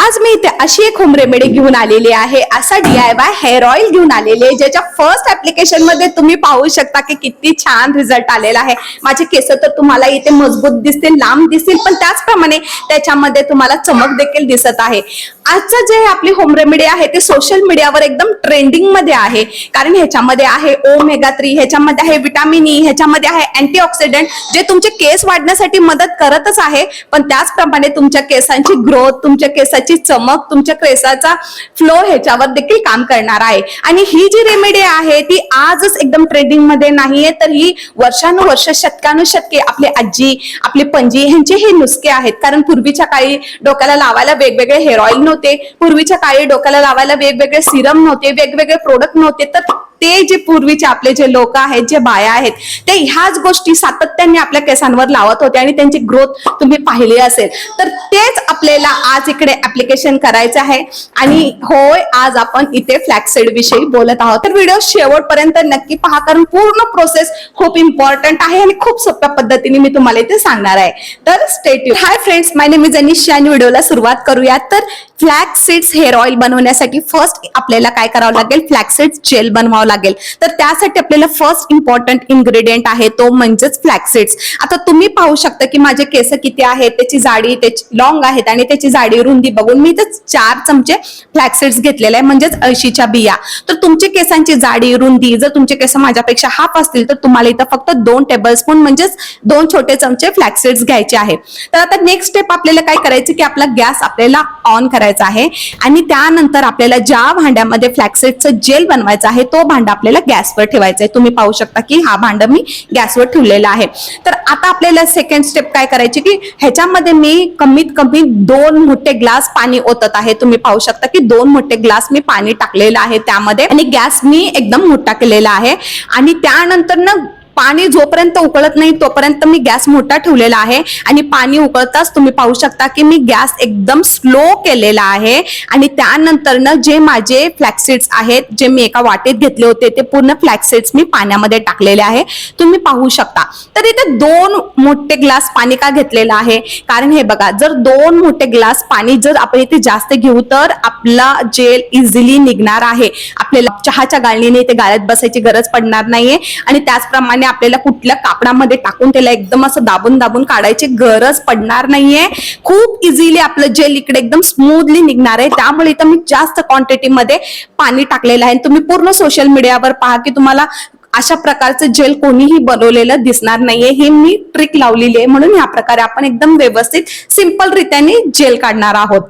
आज मी इथे अशी एक होम रेमेडी घेऊन आलेली आहे, असा DIY हेअर ऑइल घेऊन आलेले आहे, ज्याच्या फर्स्ट ऍप्लिकेशन मध्ये तुम्ही पाहू शकता की किती छान रिझल्ट आलेला आहे। माझे केस तर तुम्हाला इथे मजबूत दिसतील, लांब दिसतील, पण त्याचप्रमाणे त्याच्यामध्ये तुम्हाला चमक देखील दिसत आहे। आजचं जे आपली होम रेमेडी आहे ते सोशल मीडियावर एकदम ट्रेंडिंग मध्ये आहे, कारण ह्याच्यामध्ये आहे ओमेगा 3, ह्याच्यामध्ये आहे विटामिन ई, ह्याच्यामध्ये आहे अँटीऑक्सिडंट, जे तुमचे केस वाढण्यासाठी मदत करतच आहे, पण त्याचप्रमाणे तुमच्या केसांची ग्रोथ, तुमच्या केसाची चमक, तुमच्या केसाचा फ्लो ह्याच्यावर देखील काम करणार आहे। आणि ही जी रेमेडी आहे ती आजच एकदम ट्रेंडिंग मध्ये नाहीये, तर ही वर्षानुवर्ष, शतकानुशतके आपली आजी, आपली पणजी ह्यांचे हे नुसके आहेत। कारण पूर्वीच्या काळी डोक्याला लावायला वेगवेगळे हेअर ऑइल नव्हते, पूर्वीच्या काळी डोक्याला लावायला वेगवेगळे सिरम नव्हते, वेगवेगळे प्रोडक्ट नव्हते, तर ते जे पूर्वीचे आपले जे लोक आहेत, जे बाया आहेत, ते ह्याच गोष्टी सातत्याने आपल्या केसांवर लावत होते आणि त्यांची ग्रोथ तुम्ही पाहिली असेल। तर तेच आपल्याला आज इकडे ऍप्लिकेशन करायचं आहे। आणि होय, आज आपण इथे फ्लॅक्सीड विषयी बोलत आहोत, तर व्हिडिओ शेवटपर्यंत नक्की पहा, कारण पूर्ण प्रोसेस खूप इम्पॉर्टंट आहे आणि खूप सोप्या पद्धतीने मी तुम्हाला इथे सांगणार आहे। तर stay tune. Hi friends, my name is Anisha आणि व्हिडिओला सुरुवात करूया। तर फ्लॅक्सीड्स हेअर ऑइल बनवण्यासाठी फर्स्ट आपल्याला काय करावं लागेल, फ्लॅक्सीड्स जेल बनवावं लागेल। तर त्यासाठी आपल्याला फर्स्ट इम्पॉर्टंट इन्ग्रेडियंट आहे तो म्हणजेच फ्लॅक्सीड्स। आता तुम्ही पाहू शकता की माझे केस किती आहेत, त्याची जाडी, त्याची लॉंग आहेत आणि त्याची जाडी रुंदी बघून मी इथे 4 चमचे फ्लॅक्सीड्स घेतलेले आहे, म्हणजेच अळशीच्या बिया। तर तुमच्या केसांची जाडी, रुंदी जर तुमचे केस माझ्यापेक्षा हाफ असतील तर तुम्हाला इथं फक्त 2 टेबलस्पून म्हणजेच 2 छोटे चमचे फ्लॅक्सीड्स घ्यायचे आहे। तर आता नेक्स्ट स्टेप आपल्याला काय करायचं की आपला गॅस आपल्याला ऑन करायचा आहे आणि त्यानंतर आपल्याला ज्या भांड्यामध्ये फ्लॅक्सीडचं जेल बनवायचं आहे तो भांडा आपल्याला गॅसवर ठेवायचा आहे। तुम्ही पाहू शकता की हा भांडा मी गॅसवर ठेवलेला आहे। तर आता आपल्याला सेकंड स्टेप काय करायची की ह्याच्यामध्ये मी कमीत कमी 2 मोठे ग्लास पाणी ओतत आहे। तुम्ही पाहू शकता की 2 मोठे ग्लास मी पाणी टाकलेलं आहे त्यामध्ये, आणि गॅस मी एकदम मोठा केलेला आहे। आणि त्यानंतर ना पाणी जोपर्यंत उकळत नाही तोपर्यंत मी गॅस मोठा ठेवलेला आहे, आणि पाणी उकळताच तुम्ही पाहू शकता की मी गॅस एकदम स्लो केलेला आहे। आणि त्यानंतर ना जे माझे फ्लॅक्सीड्स आहेत, जे मी एका वाटीत घेतले होते, ते पूर्ण फ्लॅक्सीड्स मी पाण्यामध्ये टाकलेले आहे, तुम्ही पाहू शकता। तर इथे 2 मोठे ग्लास पाणी का घेतलेलं आहे, कारण हे बघा, जर 2 मोठे ग्लास पाणी जर आपण इथे जास्त घेऊ तर आपला जेल इझिली निघणार आहे। आपल्याला चहाच्या गाळणीने इथे गाळत बसायची गरज पडणार नाहीये, आणि त्याचप्रमाणे आपल्याला कुठल्या कापडामध्ये टाकून त्याला एकदम असं दाबून दाबून काढायची गरज पडणार नाहीये। खूप इझिली आपलं जेल इकडे एकदम स्मूथली निघणार आहे। त्यामुळे इथं मी जास्त क्वांटिटीमध्ये पाणी टाकलेलं आहे। तुम्ही पूर्ण सोशल मीडियावर पहा की तुम्हाला अशा प्रकारचं जेल कोणीही बनवलेलं दिसणार नाहीये, ही मी ट्रिक लावलेली आहे, म्हणून या प्रकारे आपण एकदम व्यवस्थित सिंपल रित्याने जेल काढणार आहोत।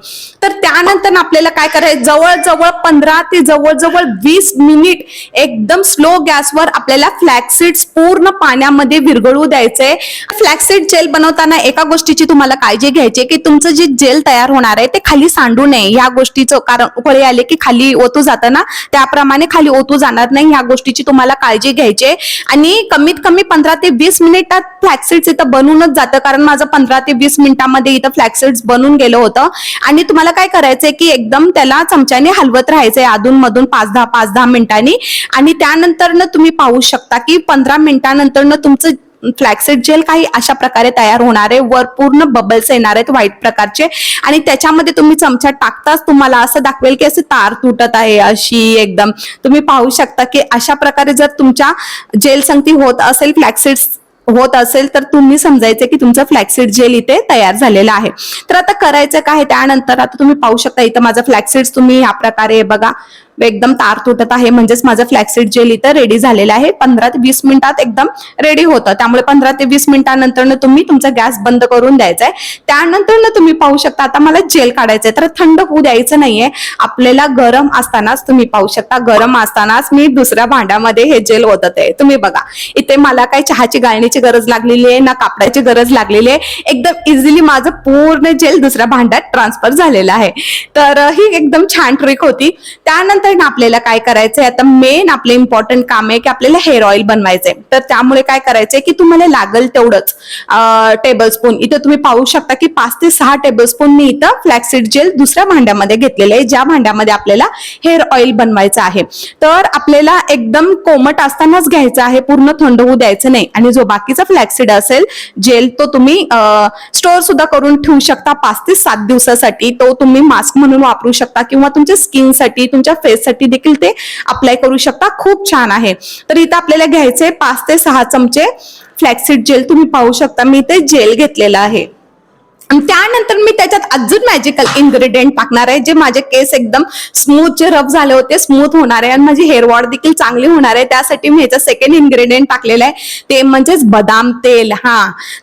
तर त्यानंतर आपल्याला काय करायचं, जवळजवळ 15 ते जवळजवळ 20 मिनिट एकदम स्लो गॅसवर आपल्याला फ्लॅक्सीड्स पूर्ण पाण्यामध्ये विरघळू द्यायचंय। फ्लॅक्सीड जेल बनवताना एका गोष्टीची तुम्हाला काळजी घ्यायची की तुमचं जे जेल तयार होणार आहे ते खाली सांडू नये, या गोष्टीचं, कारण उकळी आले की खाली ओतू जातं ना, त्याप्रमाणे खाली ओतू जाणार नाही, या गोष्टीची तुम्हाला काळजी घ्यायचे। आणि कमीत कमी 15 ते 20 मिनिटात फ्लॅक्सीड्स इथं बनूनच जातं, कारण माझं 15 ते 20 मिनिटांमध्ये इथं फ्लॅक्सीड्स बनून गेलं होतं। आणि तुम्हाला काय करायचंय की एकदम त्याला चमच्याने हलवत राहायचंय अधून मधून 5-10 मिनिटांनी। आणि त्यानंतर ना तुम्ही पाहू शकता की 15 मिनिटांनंतर ना तुमचं फ्लॅक्सीड जेल काही अशा प्रकारे तयार होणार आहे, वर पूर्ण बबल्स येणार आहेत व्हाईट प्रकारचे, आणि त्याच्यामध्ये तुम्ही चमचा टाकताच तुम्हाला असं दाखवेल की असे तार तुटत आहे अशी एकदम। तुम्ही पाहू शकता की अशा प्रकारे जर तुमच्या जेल संगती होत असेल, फ्लॅक्सीड्स होत असेल, तर तुम्ही समजायचं की तुमचं फ्लॅक्सीड जेल इथे तयार झालेलं आहे। तर आता करायचं काय, त्यानंतर आता तुम्ही पाहू शकता इथं माझं फ्लॅक्सीड्स तुम्ही या प्रकारे बघा एकदम तार तुटत आहे, म्हणजेच माझं फ्लॅक्सीड जेल इथं रेडी झालेलं आहे। 15 ते 20 मिनिटात एकदम रेडी होतं, त्यामुळे 15 ते 20 मिनिटांनंतर तुम्ही तुमचा गॅस बंद करून द्यायचा आहे। त्यानंतर तुम्ही पाहू शकता आता मला जेल काढायचंय, तर थंड होऊ द्यायचं नाहीये, आपल्याला गरम असतानाच, तुम्ही पाहू शकता गरम असतानाच मी दुसऱ्या भांड्यामध्ये हे जेल ओतत आहे। तुम्ही बघा इथे मला काही चहाची गाळणीची गरज लागलेली आहे ना कापडाची गरज लागलेली आहे, एकदम इझिली माझं पूर्ण जेल दुसऱ्या भांड्यात ट्रान्सफर झालेलं आहे। तर ही एकदम छान ट्रिक होती। त्यानंतर त्यानंतर ना आपल्याला काय करायचंय, आता मेन आपले इम्पॉर्टंट काम आहे की आपल्याला हेअर ऑइल बनवायचंय. तर त्यामुळे काय करायचंय की तुम्हाला लागेल तेवढंच टेबलस्पून, इथे तुम्ही पाहू शकता की 5 ते 6 टेबलस्पून मी इथं फ्लॅक्सीड जेल दुसऱ्या भांड्यामध्ये घेतलेलं आहे, ज्या भांड्यामध्ये आपल्याला हेअर ऑइल बनवायचं आहे. तर आपल्याला एकदम कोमट असतानाच घ्यायचं आहे, पूर्ण थंड होऊ द्यायचं नाही. आणि जो बाकीचा फ्लॅक्सीड असेल जेल तो तुम्ही स्टोअर सुद्धा करून ठेवू शकता 5 ते 7 दिवसासाठी. तो तुम्ही मास्क म्हणून वापरू शकता किंवा तुमच्या स्किनसाठी, तुमच्या फेससाठी देखील ते अप्लाय करू शकता. खूप छान आहे. तर इथं आपल्याला घ्यायचे 5 ते 6 चमचे फ्लॅक्सीड जेल. तुम्ही पाहू शकता मी इथे जेल घेतलेला आहे. त्यानंतर मी त्याच्यात अजून मॅजिकल इन्ग्रेडियंट टाकणार आहे, जे माझे केस एकदम स्मूथ, जे रफ झाले होते स्मूथ होणार आहे आणि माझी हेअर वॉश देखील चांगली होणार आहे. त्यासाठी मी ह्याचा सेकंड इन्ग्रेडियंट टाकलेला आहे, ते म्हणजेच बदाम तेल.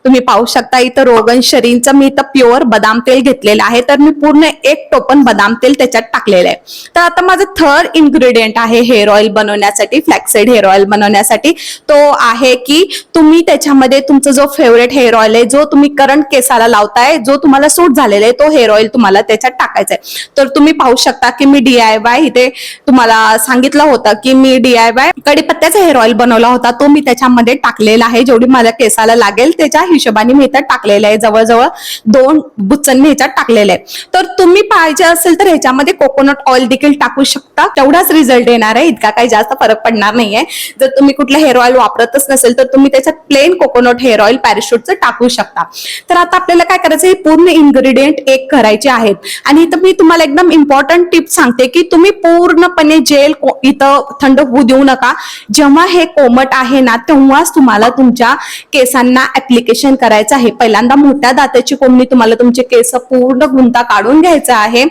तुम्ही पाहू शकता इथं रोगन शरीरचं मी इथं प्युअर बदाम तेल घेतलेलं आहे. तर मी पूर्ण 1 टोपण बदाम तेल त्याच्यात टाकलेलं आहे. तर आता माझं थर्ड इन्ग्रेडियंट आहे हेअर ऑइल बनवण्यासाठी, फ्लॅक्सीड हेअर ऑइल बनवण्यासाठी, तो आहे की तुम्ही त्याच्यामध्ये तुमचा जो फेवरेट हेअर ऑइल आहे, जो तुम्ही करंट केसाला लावताय, जो तुम्हाला सूट झालेला आहे, तो हेअर ऑइल तुम्हाला त्याच्यात टाकायचा आहे. तर तुम्ही पाहू शकता की मी DIY इथे तुम्हाला सांगितलं होतं की मी DIY कडीपत्त्याचा हेअर ऑइल बनवला होता, तो मी त्याच्यामध्ये टाकलेला आहे. जेवढी मला केसाला लागेल त्याच्या हिशोबाने मी इथं टाकलेलं आहे. जवळजवळ 2 बुच्चन मी ह्याच्यात टाकलेले आहे. तर तुम्ही पाहिजे असेल तर ह्याच्यामध्ये कोकोनट ऑइल देखील टाकू शकता, तेवढाच रिझल्ट येणार आहे, इतका काही जास्त फरक पडणार नाहीये. जर तुम्ही कुठलं हेअर ऑइल वापरतच नसेल तर तुम्ही त्याच्यात प्लेन कोकोनट हेअर ऑइल पॅराशूटचं टाकू शकता. तर आता आपल्याला काय करायचं, पूर्ण इन्ग्रेडियंट एक करायचे आहेत. आणि इथं मी तुम्हाला एकदम इम्पॉर्टंट टिप सांगते की तुम्ही पूर्णपणे जेल इथं थंड होऊ देऊ नका. जेव्हा हे कोमट आहे ना तेव्हाच तुम्हाला तुमच्या केसांना ऍप्लिकेशन करायचं आहे. पहिल्यांदा मोठ्या दाताची कोंबणी तुम्हाला तुमचे केस पूर्ण गुंता काढून घ्यायचा आहे.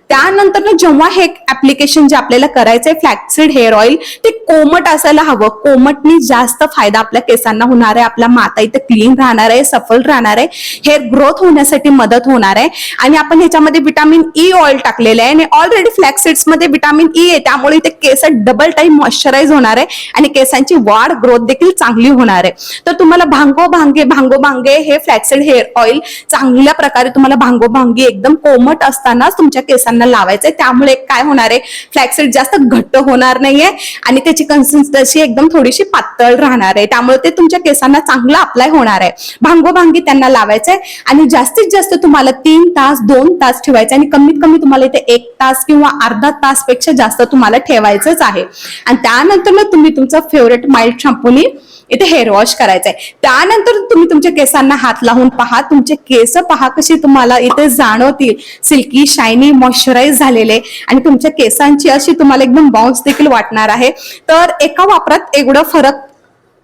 त्यानंतर जेव्हा हे ऍप्लिकेशन जे आपल्याला करायचंय फ्लॅक्सीड हेअर ऑइल, ते कोमट असायला हवं. कोमटनी जास्त फायदा आपल्या केसांना होणार आहे, आपला माथा इथे क्लीन राहणार आहे, सफल राहणार आहे, हेअर ग्रोथ होण्यासाठी मदत होणार आहे. आणि आपण ह्याच्यामध्ये विटामिन ई ऑइल टाकलेलं आहे आणि ऑलरेडी फ्लॅक्सीड्स मध्ये विटामिन ई आहे, त्यामुळे इथे केस डबल टाइम मॉइश्चराइज होणार आहे आणि केसांची वाढ ग्रोथ देखील चांगली होणार आहे. तर तुम्हाला भांगोभांगे हे फ्लॅक्सीड हेअर ऑइल चांगल्या प्रकारे तुम्हाला भांगोभांगी एकदम कोमट असतानाच तुमच्या केसांना लावायचंय. त्यामुळे काय होणार आहे, फ्लॅक्सीड जास्त घट्ट होणार नाहीये आणि त्याची कन्सिस्टन्सी एकदम थोडीशी पातळ राहणार आहे. त्यामुळे ते तुमच्या केसांना चांगलं अप्लाय होणार आहे. भांगोभांगी त्यांना लावायचंय आणि जास्तीत जास्त तुम्हाला 3 तास 2 तास ठेवायचं आणि कमीत कमी तुम्हाला इथे 1 तास किंवा अर्धा तास पेक्षा जास्त तुम्हाला ठेवायचंच आहे. आणि त्यानंतर तुम्ही तुमचा फेवरेट माइल्ड शॅम्पूनी इथे हेअर वॉश करायचंय. त्यानंतर तुम्ही तुमच्या केसांना हात लावून पहा, तुमचे केस पहा कशी तुम्हाला इथे जाणवतील, सिल्की शायनी मॉइश्चराइज झालेले आणि तुमच्या केसांची अशी तुम्हाला एकदम बाउन्स देखील वाटणार आहे. तर एका वापरात एवढं फरक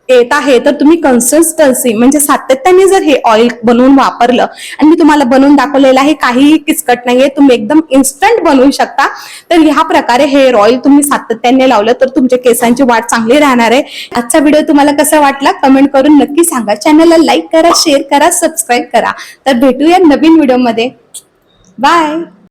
येत आहे, तर तुम्ही कन्सिस्टन्सी म्हणजे सातत्याने जर हे ऑइल बनवून वापरलं, आणि मी तुम्हाला बनवून दाखवलेलं आहे, काहीही किचकट नाहीये, तुम्ही एकदम इन्स्टंट बनवू शकता. तर ह्या प्रकारे हेअर ऑइल तुम्ही सातत्याने लावलं तर तुमच्या केसांची वाढ चांगली राहणार आहे. आजचा व्हिडिओ तुम्हाला कसा वाटला कमेंट करून नक्की सांगा. चॅनलला लाईक करा, शेअर करा, सबस्क्राईब करा. तर भेटूया नवीन व्हिडिओमध्ये. बाय.